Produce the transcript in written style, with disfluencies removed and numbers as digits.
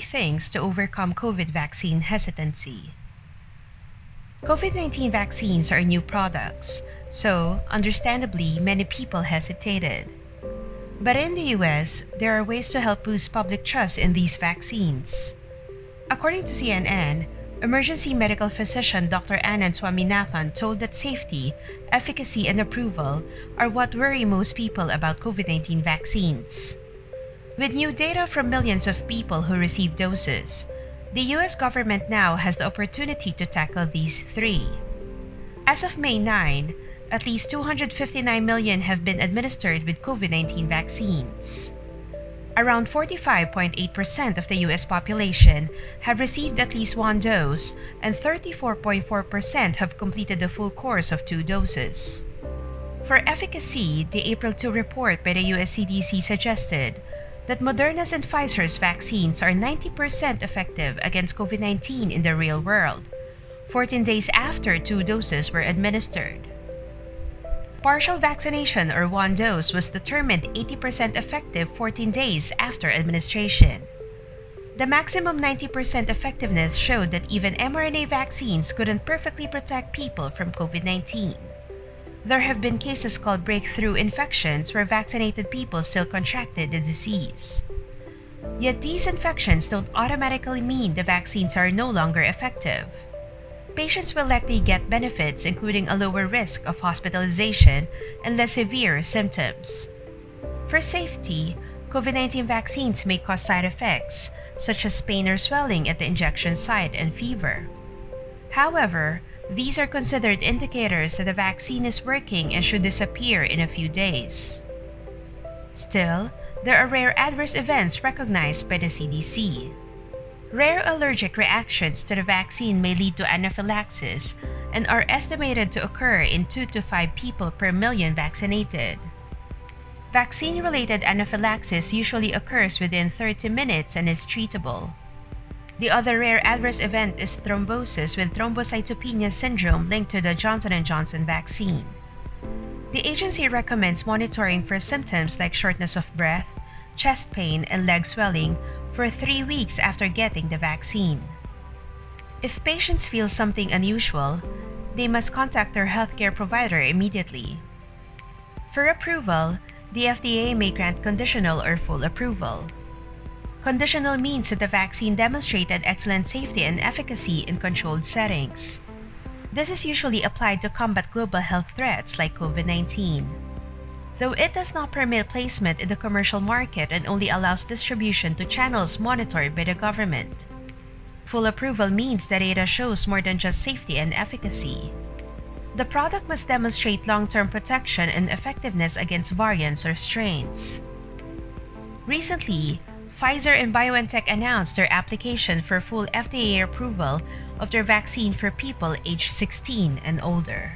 things to overcome COVID vaccine hesitancy. COVID-19 vaccines are new products, so understandably, many people hesitated. But in the US, there are ways to help boost public trust in these vaccines. According to CNN, emergency medical physician Dr. Anand Swaminathan told that safety, efficacy, and approval are what worry most people about COVID-19 vaccines. With new data from millions of people who received doses, the US government now has the opportunity to tackle these three. As of May 9, at least 259 million have been administered with COVID-19 vaccines. Around 45.8% of the US population have received at least one dose, and 34.4% have completed the full course of 2 doses. For efficacy, the April 2 report by the US CDC suggested that Moderna's and Pfizer's vaccines are 90% effective against COVID-19 in the real world, 14 days after 2 doses were administered. Partial vaccination or one dose was determined 80% effective 14 days after administration. The maximum 90% effectiveness showed that even mRNA vaccines couldn't perfectly protect people from COVID-19. There have been cases called breakthrough infections where vaccinated people still contracted the disease. Yet these infections don't automatically mean the vaccines are no longer effective. Patients will likely get benefits, including a lower risk of hospitalization and less severe symptoms. For safety, COVID-19 vaccines may cause side effects, such as pain or swelling at the injection site and fever. However, these are considered indicators that the vaccine is working and should disappear in a few days. Still, there are rare adverse events recognized by the CDC. Rare allergic reactions to the vaccine may lead to anaphylaxis and are estimated to occur in 2 to 5 people per million vaccinated. Vaccine-related anaphylaxis usually occurs within 30 minutes and is treatable. The other rare adverse event is thrombosis with thrombocytopenia syndrome linked to the Johnson & Johnson vaccine. The agency recommends monitoring for symptoms like shortness of breath, chest pain, and leg swelling for 3 weeks after getting the vaccine. If patients feel something unusual, they must contact their healthcare provider immediately. For approval, the FDA may grant conditional or full approval. Conditional means that the vaccine demonstrated excellent safety and efficacy in controlled settings. This is usually applied to combat global health threats like COVID-19. Though it does not permit placement in the commercial market and only allows distribution to channels monitored by the government. Full approval means the data shows more than just safety and efficacy. The product must demonstrate long-term protection and effectiveness against variants or strains. Recently, Pfizer and BioNTech announced their application for full FDA approval of their vaccine for people aged 16 and older.